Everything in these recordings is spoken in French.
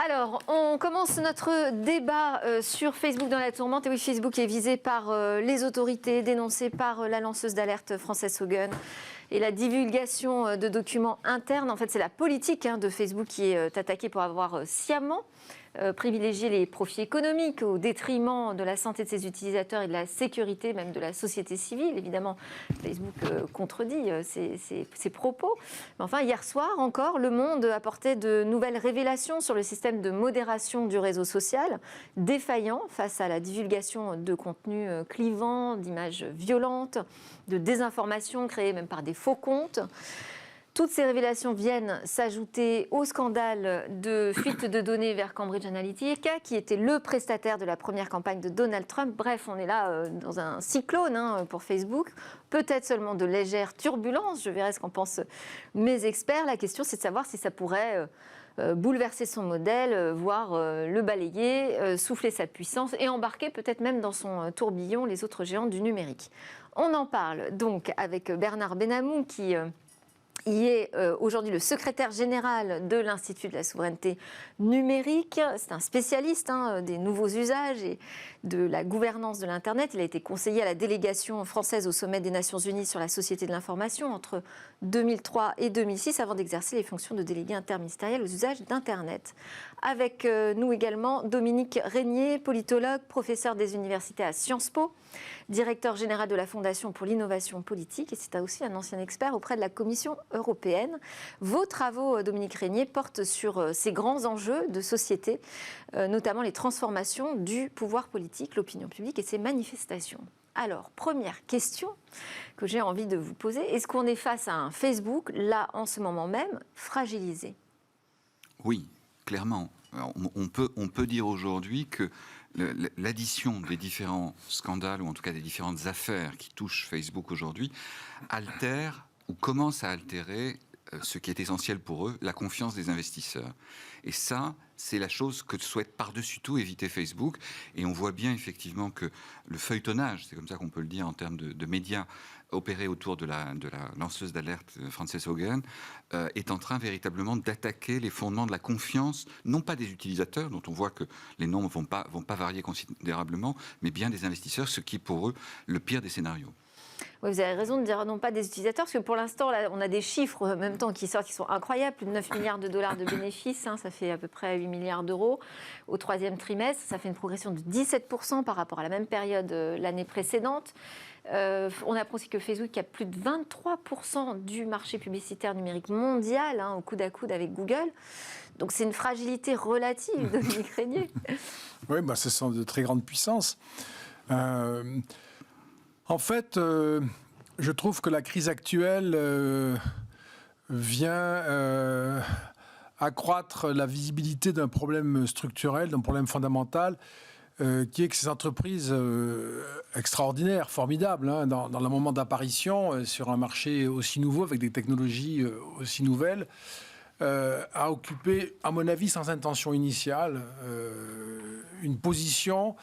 Alors, on commence notre débat sur Facebook dans la tourmente. Et oui, Facebook est visé par les autorités, dénoncé par la lanceuse d'alerte Frances Haugen. Et la divulgation de documents internes, en fait, c'est la politique de Facebook qui est attaquée pour avoir sciemment privilégié les profits économiques au détriment de la santé de ses utilisateurs et de la sécurité, même de la société civile. Évidemment, Facebook contredit ces propos. Mais enfin, hier soir encore, Le Monde apportait de nouvelles révélations sur le système de modération du réseau social, défaillant face à la divulgation de contenus clivants, d'images violentes, de désinformation créée même par des faux comptes. Toutes ces révélations viennent s'ajouter au scandale de fuite de données vers Cambridge Analytica, qui était le prestataire de la première campagne de Donald Trump. Bref, on est là dans un cyclone pour Facebook. Peut-être seulement de légères turbulences, je verrai ce qu'en pensent mes experts. La question, c'est de savoir si ça pourrait bouleverser son modèle, voire le balayer, souffler sa puissance et embarquer peut-être même dans son tourbillon les autres géants du numérique. On en parle donc avec Bernard Benamou qui il est aujourd'hui le secrétaire général de l'Institut de la souveraineté numérique. C'est un spécialiste des nouveaux usages et de la gouvernance de l'Internet. Il a été conseiller à la délégation française au sommet des Nations Unies sur la société de l'information entre 2003 et 2006 avant d'exercer les fonctions de délégué interministériel aux usages d'Internet. Avec nous également Dominique Régnier, politologue, professeur des universités à Sciences Po, directeur général de la Fondation pour l'innovation politique, et c'est aussi un ancien expert auprès de la Commission européenne. Vos travaux, Dominique Régnier, portent sur ces grands enjeux de société, notamment les transformations du pouvoir politique, l'opinion publique et ses manifestations. Alors, première question que j'ai envie de vous poser, est-ce qu'on est face à un Facebook, là, en ce moment même, fragilisé ? Oui, clairement. Alors, on peut dire aujourd'hui que l'addition des différents scandales, ou en tout cas des différentes affaires qui touchent Facebook aujourd'hui, altère ou commence à altérer ce qui est essentiel pour eux, la confiance des investisseurs. Et ça, c'est la chose que souhaite par-dessus tout éviter Facebook. Et on voit bien effectivement que le feuilletonnage, c'est comme ça qu'on peut le dire en termes de médias opérés autour de la lanceuse d'alerte Frances Haugen, est en train véritablement d'attaquer les fondements de la confiance, non pas des utilisateurs, dont on voit que les nombres vont pas varier considérablement, mais bien des investisseurs, ce qui est pour eux le pire des scénarios. Oui, vous avez raison de dire non pas des utilisateurs, parce que pour l'instant, là, on a des chiffres en même temps qui sortent, qui sont incroyables. Plus de 9 milliards de dollars de bénéfices, ça fait à peu près 8 milliards d'euros au troisième trimestre. Ça fait une progression de 17% par rapport à la même période l'année précédente. On apprend aussi que Facebook a plus de 23% du marché publicitaire numérique mondial, au coude à coude avec Google. Donc c'est une fragilité relative, Dominique Régnier. Oui, ce sont de très grandes puissances. En fait, je trouve que la crise actuelle vient accroître la visibilité d'un problème structurel, d'un problème fondamental, qui est que ces entreprises extraordinaires, formidables, dans le moment d'apparition sur un marché aussi nouveau, avec des technologies aussi nouvelles, a occupé, à mon avis, sans intention initiale, une position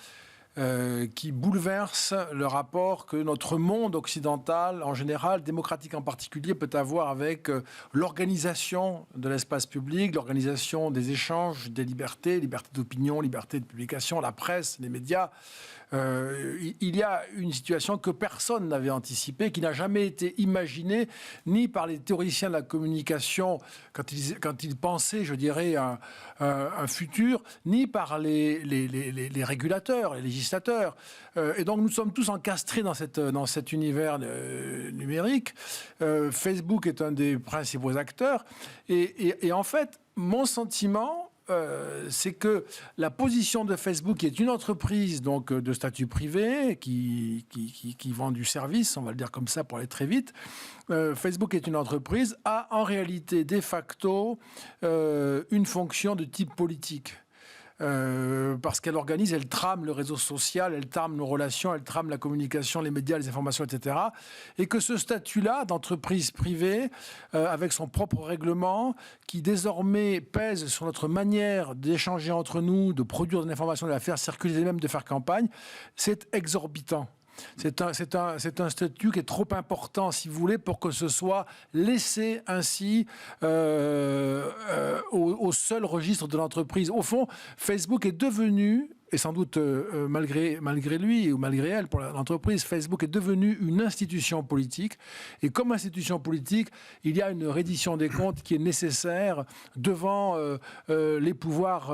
qui bouleverse le rapport que notre monde occidental, en général, démocratique en particulier, peut avoir avec l'organisation de l'espace public, l'organisation des échanges, des libertés, liberté d'opinion, liberté de publication, la presse, les médias. Il y a une situation que personne n'avait anticipée, qui n'a jamais été imaginée, ni par les théoriciens de la communication quand ils pensaient, je dirais, un futur, ni par les régulateurs, les législateurs. Et donc nous sommes tous encastrés dans cet univers numérique. Facebook est un des principaux acteurs. Et en fait, mon sentiment, c'est que la position de Facebook, qui est une entreprise donc de statut privé, qui vend du service, on va le dire comme ça pour aller très vite, Facebook est une entreprise, a en réalité de facto une fonction de type politique. Parce qu'elle organise, elle trame le réseau social, elle trame nos relations, elle trame la communication, les médias, les informations, etc. Et que ce statut-là d'entreprise privée, avec son propre règlement, qui désormais pèse sur notre manière d'échanger entre nous, de produire de l'information, de la faire circuler et même de faire campagne, c'est exorbitant. C'est un statut qui est trop important, si vous voulez, pour que ce soit laissé ainsi au seul registre de l'entreprise. Au fond, Facebook est devenu, et sans doute malgré lui ou malgré elle pour l'entreprise, Facebook est devenu une institution politique. Et comme institution politique, il y a une reddition des comptes qui est nécessaire devant les pouvoirs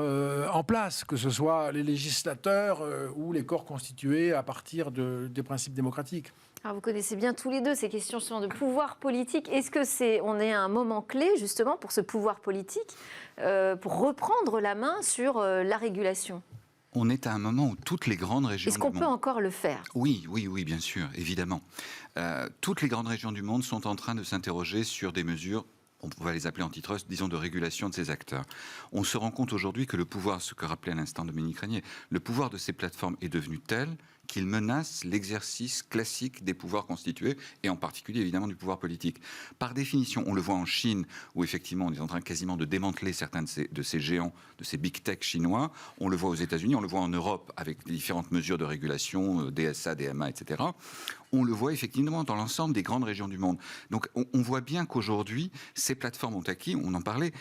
en place, que ce soit les législateurs ou les corps constitués à partir des principes démocratiques. Alors vous connaissez bien tous les deux ces questions de pouvoir politique. Est-ce que on est à un moment clé justement pour ce pouvoir politique, pour reprendre la main sur la régulation ? On est à un moment où toutes les grandes régions du monde... Est-ce qu'on peut encore le faire ? Oui, bien sûr, évidemment. Toutes les grandes régions du monde sont en train de s'interroger sur des mesures, on va les appeler antitrust, disons de régulation de ces acteurs. On se rend compte aujourd'hui que le pouvoir, ce que rappelait à l'instant Dominique Régnier, le pouvoir de ces plateformes est devenu tel qu'il menace l'exercice classique des pouvoirs constitués, et en particulier évidemment du pouvoir politique. Par définition, on le voit en Chine, où effectivement on est en train quasiment de démanteler certains de ces géants, de ces big tech chinois. On le voit aux États-Unis, on le voit en Europe avec les différentes mesures de régulation, DSA, DMA, etc. On le voit effectivement dans l'ensemble des grandes régions du monde. Donc on voit bien qu'aujourd'hui, ces plateformes ont acquis, on en parlait,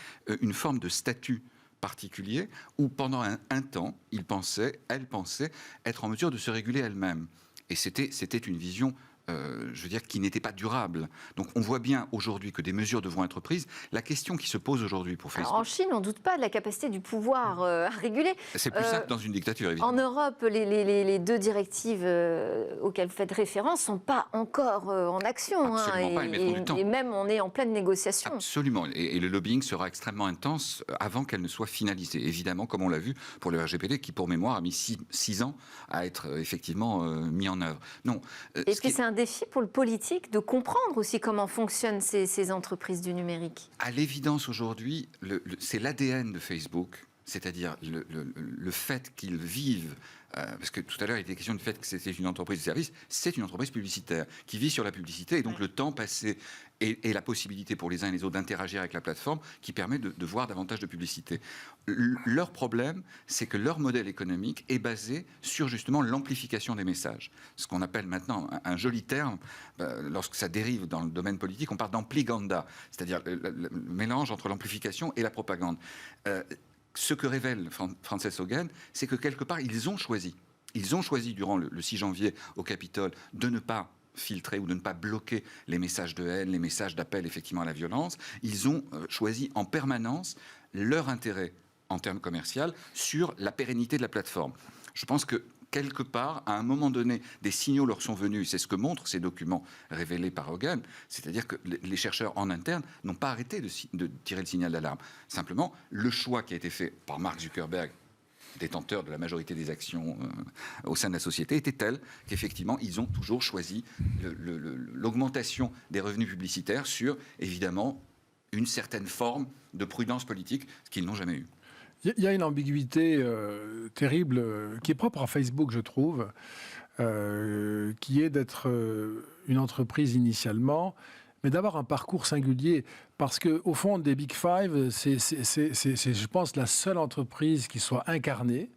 une forme de statut particulier où pendant un temps, elles pensaient être en mesure de se réguler elles-mêmes. Et c'était une vision, je veux dire, qui n'était pas durable. Donc on voit bien aujourd'hui que des mesures devront être prises. La question qui se pose aujourd'hui pour Facebook... Alors en Chine, on ne doute pas de la capacité du pouvoir à réguler. C'est plus simple dans une dictature, évidemment. En Europe, les deux directives auxquelles vous faites référence ne sont pas encore en action. Absolument pas, elles mettront du temps. Et même, on est en pleine négociation. Absolument. Et le lobbying sera extrêmement intense avant qu'elle ne soit finalisée. Évidemment, comme on l'a vu pour le RGPD, qui, pour mémoire, a mis 6 ans à être effectivement mis en œuvre. Non. Est-ce que c'est un défi pour le politique de comprendre aussi comment fonctionnent ces entreprises du numérique ? À l'évidence, aujourd'hui, c'est l'ADN de Facebook, c'est-à-dire le fait qu'ils vivent, parce que tout à l'heure il était question du fait que c'était une entreprise de service, c'est une entreprise publicitaire qui vit sur la publicité, et donc le temps passé et la possibilité pour les uns et les autres d'interagir avec la plateforme qui permet de voir davantage de publicité. Leur problème, c'est que leur modèle économique est basé sur justement l'amplification des messages. Ce qu'on appelle maintenant un joli terme, lorsque ça dérive dans le domaine politique, on parle d'ampliganda, c'est-à-dire le mélange entre l'amplification et la propagande. Ce que révèle Frances Haugen, c'est que quelque part, ils ont choisi durant le 6 janvier au Capitole de ne pas filtrer ou de ne pas bloquer les messages de haine, les messages d'appel effectivement à la violence. Ils ont choisi en permanence leur intérêt en termes commerciaux sur la pérennité de la plateforme. Je pense que quelque part, à un moment donné, des signaux leur sont venus. C'est ce que montrent ces documents révélés par Haugen. C'est-à-dire que les chercheurs en interne n'ont pas arrêté de tirer le signal d'alarme. Simplement, le choix qui a été fait par Mark Zuckerberg, détenteur de la majorité des actions au sein de la société, était tel qu'effectivement, ils ont toujours choisi l'augmentation des revenus publicitaires sur, évidemment, une certaine forme de prudence politique, ce qu'ils n'ont jamais eu. Il y a une ambiguïté terrible qui est propre à Facebook, je trouve, qui est d'être une entreprise initialement, mais d'avoir un parcours singulier. Parce qu'au fond, des Big Five, c'est, je pense, la seule entreprise qui soit incarnée,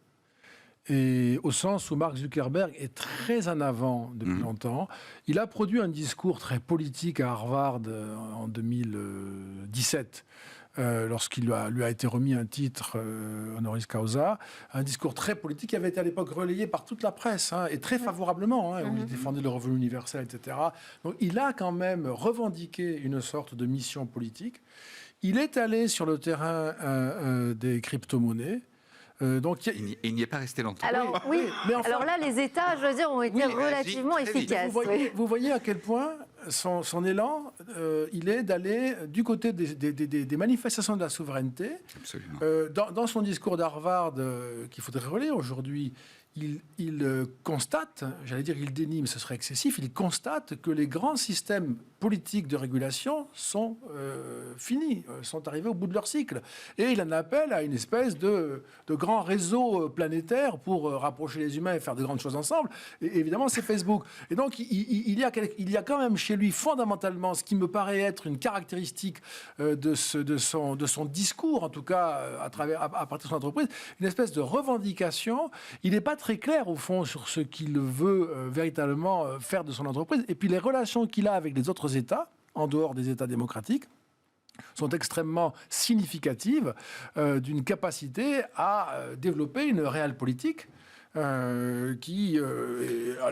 et au sens où Mark Zuckerberg est très en avant depuis longtemps. Il a produit un discours très politique à Harvard en 2017, lorsqu'il lui a été remis un titre honoris causa, un discours très politique qui avait été à l'époque relayé par toute la presse, et très favorablement, où il défendait le revenu universel, etc. Donc il a quand même revendiqué une sorte de mission politique. Il est allé sur le terrain des crypto-monnaies. Donc, il n'y est pas resté longtemps. Alors, oui. Mais enfin, alors là, les États, je veux dire, ont été relativement efficaces. Vous voyez à quel point son élan, il est d'aller du côté des manifestations de la souveraineté. Absolument. Dans son discours d'Harvard, qu'il faudrait relire aujourd'hui, il constate, j'allais dire il dénie, mais ce serait excessif, il constate que les grands systèmes politiques de régulation sont finis, sont arrivés au bout de leur cycle. Et il en appelle à une espèce de grand réseau planétaire pour rapprocher les humains et faire de grandes choses ensemble. Et évidemment, c'est Facebook. Et donc, il y a quand même chez lui fondamentalement ce qui me paraît être une caractéristique de son discours, en tout cas à partir de son entreprise, une espèce de revendication. Il n'est pas très clair, au fond, sur ce qu'il veut véritablement faire de son entreprise. Et puis les relations qu'il a avec les autres États, en dehors des États démocratiques, sont extrêmement significatives d'une capacité à développer une réelle politique qui,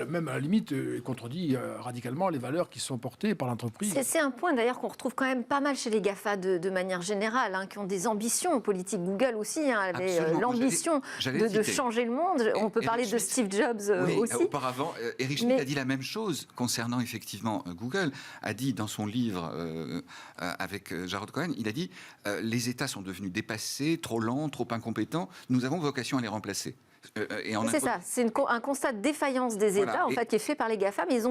même à la limite, contredit radicalement les valeurs qui sont portées par l'entreprise. C'est un point d'ailleurs qu'on retrouve quand même pas mal chez les GAFA de manière générale, hein, qui ont des ambitions politiques. Google aussi avait l'ambition de changer le monde. On peut parler de Steve Jobs aussi. Auparavant, Eric Schmidt a dit la même chose concernant effectivement Google, a dit dans son livre avec Jared Cohen, il a dit les États sont devenus dépassés, trop lents, trop incompétents, nous avons vocation à les remplacer. C'est ça, c'est un constat de défaillance des États en fait, qui est fait par les GAFA, mais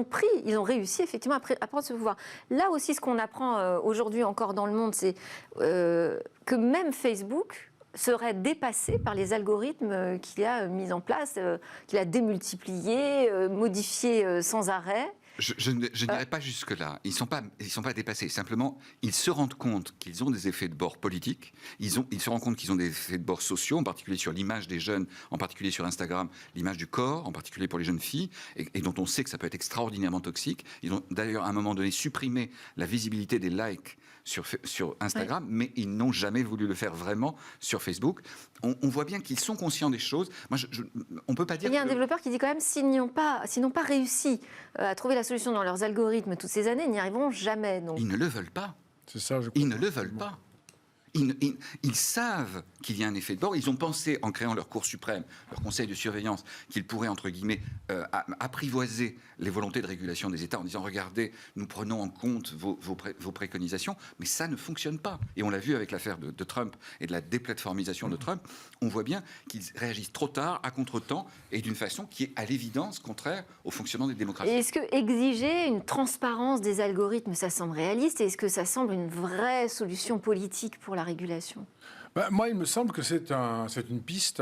ils ont réussi effectivement à prendre ce pouvoir. Là aussi, ce qu'on apprend aujourd'hui encore dans le monde, c'est que même Facebook serait dépassé par les algorithmes qu'il a mis en place, qu'il a démultipliés, modifiés sans arrêt. Je n'irai pas jusque-là. Ils sont pas dépassés. Simplement, ils se rendent compte qu'ils ont des effets de bord politiques. Ils se rendent compte qu'ils ont des effets de bord sociaux, en particulier sur l'image des jeunes, en particulier sur Instagram, l'image du corps, en particulier pour les jeunes filles, et dont on sait que ça peut être extraordinairement toxique. Ils ont d'ailleurs à un moment donné supprimé la visibilité des likes sur Instagram, mais ils n'ont jamais voulu le faire vraiment sur Facebook. On voit bien qu'ils sont conscients des choses. Moi, on peut pas dire. Il y a un développeur qui dit quand même s'ils n'ont pas réussi à trouver la solution dans leurs algorithmes toutes ces années, ils n'y arriveront jamais. Donc. Ils ne le veulent pas. C'est ça, ils ne le veulent pas. Ils savent qu'il y a un effet de bord. Ils ont pensé, en créant leur Cour suprême, leur conseil de surveillance, qu'ils pourraient, entre guillemets, apprivoiser les volontés de régulation des États en disant « Regardez, nous prenons en compte vos préconisations », mais ça ne fonctionne pas. Et on l'a vu avec l'affaire de Trump et de la déplatformisation de Trump. On voit bien qu'ils réagissent trop tard, à contre-temps, et d'une façon qui est à l'évidence contraire au fonctionnement des démocraties. Et est-ce que exiger une transparence des algorithmes, ça semble réaliste, et est-ce que ça semble une vraie solution politique pour la régulation? Moi, il me semble que c'est une piste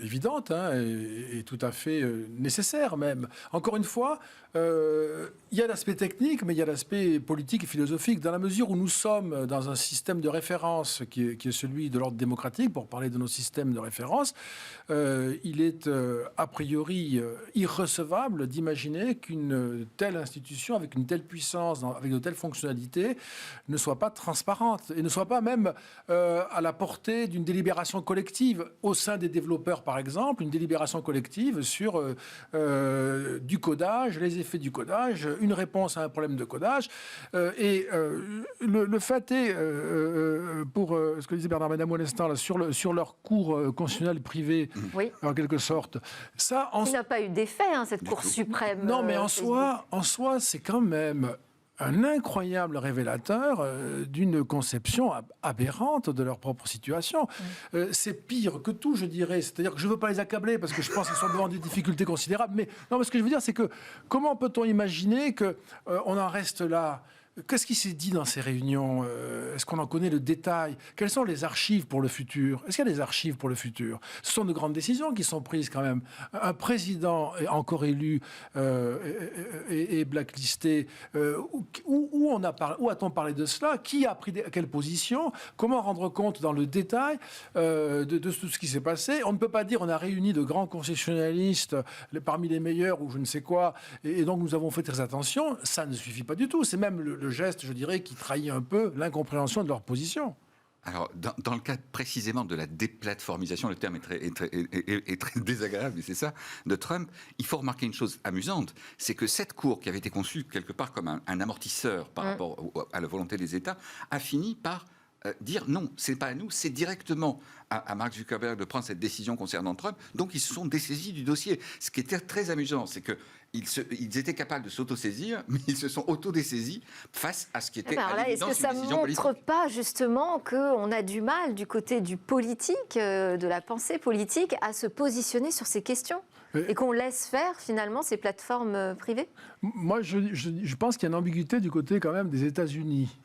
évidente et tout à fait nécessaire même. Encore une fois, il y a l'aspect technique, mais il y a l'aspect politique et philosophique. Dans la mesure où nous sommes dans un système de référence qui est celui de l'ordre démocratique, pour parler de nos systèmes de référence, il est a priori irrecevable d'imaginer qu'une telle institution, avec une telle puissance, avec de telles fonctionnalités, ne soit pas transparente et ne soit pas même à la portée d'une délibération collective au sein des développeurs, par exemple, une délibération collective sur du codage, les effets du codage, une réponse à un problème de codage. Le fait est, pour ce que disait Bernard Benamou à l'instant, sur leur cours constitutionnel privé, oui, en quelque sorte, ça... Il n'a pas eu d'effet, cette Cour suprême. Non, mais en soi, c'est quand même un incroyable révélateur d'une conception aberrante de leur propre situation. C'est pire que tout, je dirais. C'est-à-dire que je ne veux pas les accabler parce que je pense qu'ils sont devant des difficultés considérables. Mais ce que je veux dire, c'est que comment peut-on imaginer qu'on en reste là ? Qu'est-ce qui s'est dit dans ces réunions ? Est-ce qu'on en connaît le détail ? Quelles sont les archives pour le futur ? Est-ce qu'il y a des archives pour le futur ? Ce sont de grandes décisions qui sont prises quand même. Un président encore élu et blacklisté, où a-t-on parlé de cela ? Qui a pris quelle position ? Comment rendre compte dans le détail de tout ce qui s'est passé ? On ne peut pas dire on a réuni de grands constitutionnalistes parmi les meilleurs ou je ne sais quoi, et donc nous avons fait très attention. Ça ne suffit pas du tout. C'est même le geste, je dirais, qui trahit un peu l'incompréhension de leur position. Alors, dans le cas précisément de la déplatformisation, le terme est très désagréable, mais c'est ça, de Trump, il faut remarquer une chose amusante, c'est que cette cour, qui avait été conçue quelque part comme un amortisseur par rapport à la volonté des États, a fini par dire non, c'est pas à nous, c'est directement à Mark Zuckerberg de prendre cette décision concernant Trump. Donc ils se sont dessaisis du dossier. Ce qui était très amusant, c'est que ils étaient capables de s'auto-saisir, mais ils se sont auto-dessaisis face à ce qui était à l'évidence une décision politique. Est-ce que ça ne montre pas justement qu'on a du mal du côté du politique, de la pensée politique, à se positionner sur ces questions ? et qu'on laisse faire finalement ces plateformes privées? Moi, je pense qu'il y a une ambiguïté du côté quand même des États-Unis.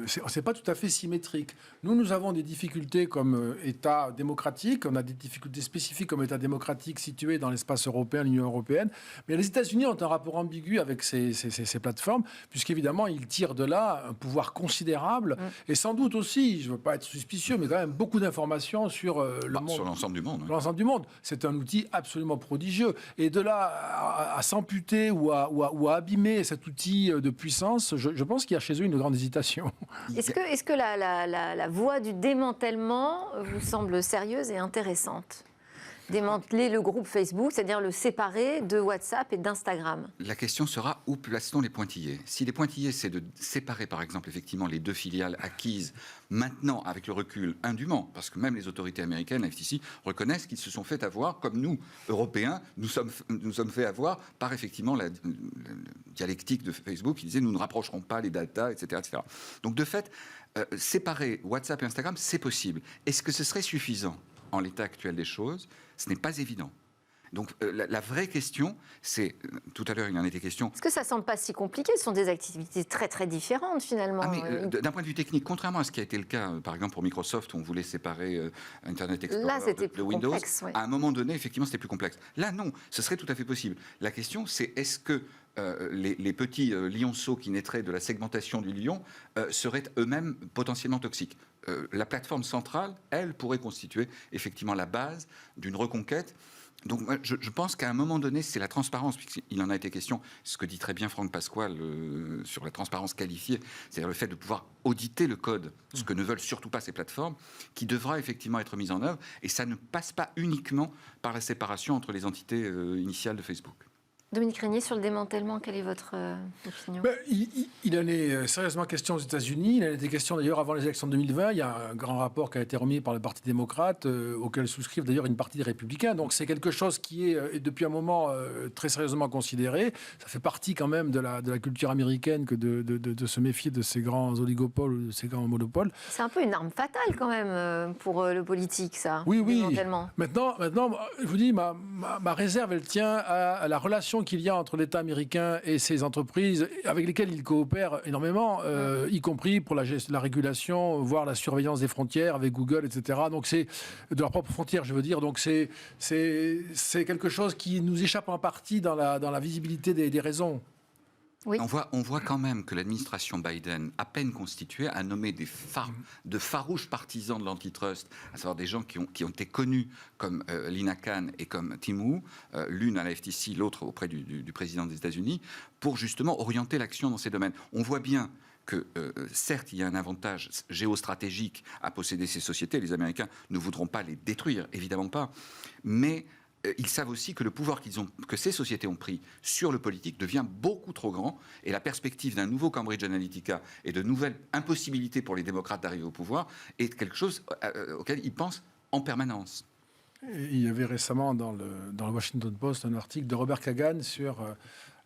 C'est pas tout à fait symétrique. Nous avons des difficultés comme État démocratique, on a des difficultés spécifiques comme État démocratique situé dans l'espace européen, l'Union européenne. Mais les États-Unis ont un rapport ambigu avec ces plateformes, puisqu'évidemment, ils tirent de là un pouvoir considérable et sans doute aussi, je ne veux pas être suspicieux, mais quand même beaucoup d'informations sur le monde. Sur l'ensemble du monde. Sur l'ensemble du monde. C'est un outil absolument prodigieux. Et de là à s'amputer ou à abîmer cet outil de puissance, je pense qu'il y a chez eux une grande hésitation. Est-ce que la voie du démantèlement vous semble sérieuse et intéressante? Démanteler le groupe Facebook, c'est-à-dire le séparer de WhatsApp et d'Instagram. La question sera où place-t-on les pointillés? Si les pointillés, c'est de séparer, par exemple, effectivement, les deux filiales acquises, maintenant, avec le recul, indûment, parce que même les autorités américaines, la FTC, reconnaissent qu'ils se sont fait avoir, comme nous, Européens, nous sommes fait avoir par, effectivement, la dialectique de Facebook, qui disait, nous ne rapprocherons pas les datas, etc. etc. Donc, de fait, séparer WhatsApp et Instagram, c'est possible. Est-ce que ce serait suffisant en l'état actuel des choses? Ce n'est pas évident. Donc la vraie question, c'est, tout à l'heure il en était question... Est-ce que ça ne semble pas si compliqué? Ce sont des activités très très différentes finalement. D'un point de vue technique, contrairement à ce qui a été le cas par exemple pour Microsoft, où on voulait séparer Internet Explorer là, c'était de Windows, complexe, ouais. À un moment donné, effectivement, c'était plus complexe. Là, non, ce serait tout à fait possible. La question, c'est est-ce que les petits lionceaux qui naîtraient de la segmentation du lion seraient eux-mêmes potentiellement toxiques? La plateforme centrale, elle, pourrait constituer effectivement la base d'une reconquête. Donc je pense qu'à un moment donné, c'est la transparence, puisqu'il en a été question, ce que dit très bien Franck Pasquale sur la transparence qualifiée, c'est-à-dire le fait de pouvoir auditer le code, ce que ne veulent surtout pas ces plateformes, qui devra effectivement être mise en œuvre, et ça ne passe pas uniquement par la séparation entre les entités initiales de Facebook. Dominique Régnier, sur le démantèlement, quelle est votre opinion? Il en est sérieusement question aux États-Unis. Il en a été question d'ailleurs avant les élections de 2020. Il y a un grand rapport qui a été remis par le Parti démocrate, auquel souscrivent d'ailleurs une partie des Républicains. Donc c'est quelque chose qui est depuis un moment très sérieusement considéré. Ça fait partie quand même de la culture américaine que de se méfier de ces grands oligopoles ou de ces grands monopoles. C'est un peu une arme fatale quand même pour le politique, ça. Oui. Démantèlement. Maintenant, je vous dis, ma réserve, elle tient à la relation qu'il y a entre l'État américain et ses entreprises avec lesquelles il coopère énormément, y compris pour la régulation, voire la surveillance des frontières avec Google, etc. Donc c'est de leurs propres frontières, je veux dire. Donc c'est quelque chose qui nous échappe en partie dans la visibilité des raisons. Oui. On voit quand même que l'administration Biden, à peine constituée, a nommé de farouches partisans de l'antitrust, à savoir des gens qui ont été connus comme Lina Khan et comme Tim Wu, l'une à la FTC, l'autre auprès du président des États-Unis, pour justement orienter l'action dans ces domaines. On voit bien que, certes, il y a un avantage géostratégique à posséder ces sociétés. Les Américains ne voudront pas les détruire, évidemment pas, mais ils savent aussi que le pouvoir que ces sociétés ont pris sur le politique devient beaucoup trop grand, et la perspective d'un nouveau Cambridge Analytica et de nouvelles impossibilités pour les démocrates d'arriver au pouvoir est quelque chose auquel ils pensent en permanence. Il y avait récemment dans le Washington Post un article de Robert Kagan sur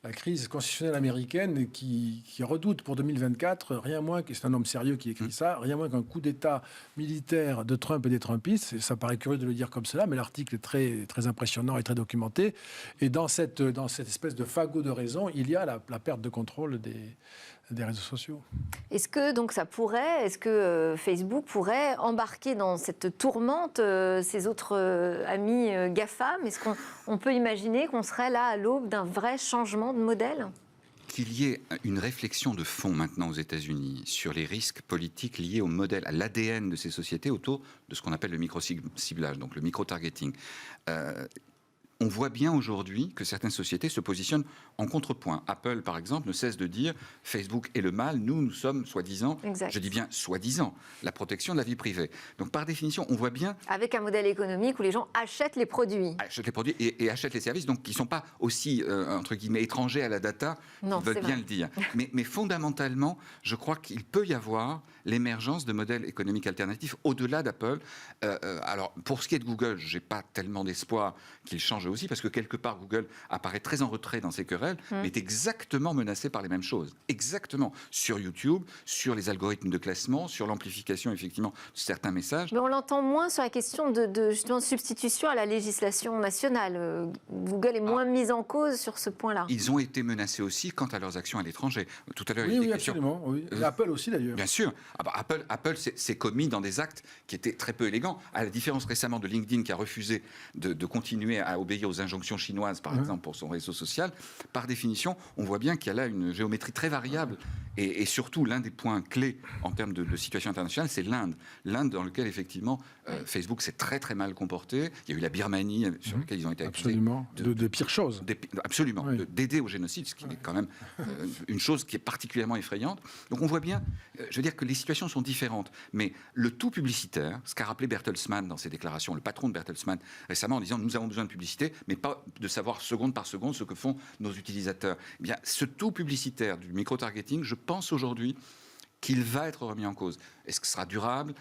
la crise constitutionnelle américaine qui redoute pour 2024, rien moins que, c'est un homme sérieux qui écrit ça, rien moins qu'un coup d'État militaire de Trump et des Trumpistes. Ça paraît curieux de le dire comme cela, mais l'article est très, très impressionnant et très documenté. Et dans cette espèce de fagot de raison, il y a la perte de contrôle des réseaux sociaux. Est-ce que Facebook pourrait embarquer dans cette tourmente ses autres amis GAFAM? Est-ce qu'on peut imaginer qu'on serait là à l'aube d'un vrai changement de modèle? Qu'il y ait une réflexion de fond maintenant aux États-Unis sur les risques politiques liés au modèle, à l'ADN de ces sociétés autour de ce qu'on appelle le micro-ciblage, donc le micro-targeting. On voit bien aujourd'hui que certaines sociétés se positionnent en contrepoint. Apple, par exemple, ne cesse de dire « Facebook est le mal, nous sommes soi-disant », je dis bien soi-disant, la protection de la vie privée. Donc par définition, on voit bien... Avec un modèle économique où les gens achètent les produits. Achètent les produits et achètent les services, donc qui ne sont pas aussi, entre guillemets, étrangers à la data, ils veulent bien le dire. Mais fondamentalement, je crois qu'il peut y avoir l'émergence de modèles économiques alternatifs au-delà d'Apple. Alors, pour ce qui est de Google, je n'ai pas tellement d'espoir qu'il change aussi, parce que quelque part, Google apparaît très en retrait dans ces querelles, mais est exactement menacé par les mêmes choses. Exactement. Sur YouTube, sur les algorithmes de classement, sur l'amplification, effectivement, de certains messages. Mais on l'entend moins sur la question de justement, substitution à la législation nationale. Google est moins mise en cause sur ce point-là. Ils ont été menacés aussi quant à leurs actions à l'étranger. Tout à l'heure, il y a Oui, des oui, questions. absolument. Oui. Et Apple aussi, d'ailleurs. Bien sûr. Apple s'est commis dans des actes qui étaient très peu élégants, à la différence récemment de LinkedIn qui a refusé de continuer à obéir aux injonctions chinoises, par exemple, pour son réseau social. Par définition, on voit bien qu'il y a là une géométrie très variable. Et surtout, l'un des points clés en termes de situation internationale, c'est l'Inde. L'Inde dans lequel, effectivement, Facebook s'est très, très mal comporté. Il y a eu la Birmanie, sur laquelle ils ont été accusés. Absolument. De pires choses. Absolument. Oui. D'aider au génocide, ce qui est quand même une chose qui est particulièrement effrayante. Donc on voit bien, je veux dire que les situations sont différentes. Mais le tout publicitaire, ce qu'a rappelé Bertelsmann dans ses déclarations, le patron de Bertelsmann récemment, en disant nous avons besoin de publicité, mais pas de savoir seconde par seconde ce que font nos utilisateurs. Eh bien, ce tout publicitaire du micro-targeting, je pense aujourd'hui qu'il va être remis en cause. Est-ce que ce sera durable?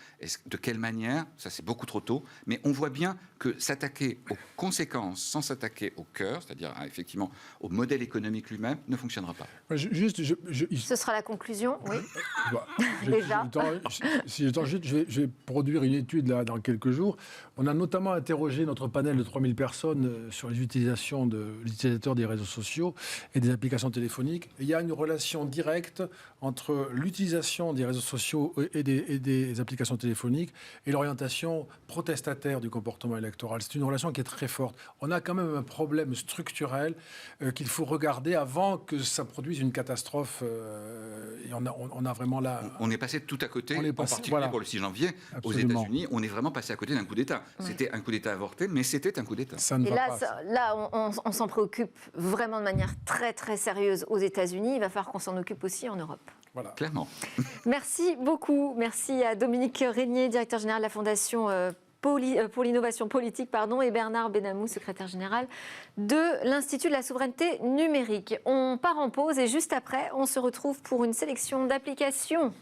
De quelle manière? Ça, c'est beaucoup trop tôt. Mais on voit bien que s'attaquer aux conséquences sans s'attaquer au cœur, c'est-à-dire effectivement au modèle économique lui-même, ne fonctionnera pas. Ce sera la conclusion, oui. Déjà. Si j'ai le temps, je vais produire une étude là, dans quelques jours. On a notamment interrogé notre panel de 3000 personnes sur les utilisations de l'utilisateur des réseaux sociaux et des applications téléphoniques. Et il y a une relation directe entre l'utilisation des réseaux sociaux et des applications téléphoniques et l'orientation protestataire du comportement électoral. C'est une relation qui est très forte. On a quand même un problème structurel qu'il faut regarder avant que ça produise une catastrophe. Et on a vraiment là... On est passé tout à côté, en particulier pour le 6 janvier, Absolument. aux États-Unis. On est vraiment passé à côté d'un coup d'État. Oui. C'était un coup d'État avorté, mais c'était un coup d'État. Et là, on s'en préoccupe vraiment de manière très, très sérieuse aux États-Unis. Il va falloir qu'on s'en occupe aussi en Europe. Voilà. Clairement. Merci beaucoup. Merci à Dominique Régnier, directeur général de la Fondation pour l'innovation politique, et Bernard Benamou, secrétaire général de l'Institut de la souveraineté numérique. On part en pause et juste après, on se retrouve pour une sélection d'applications.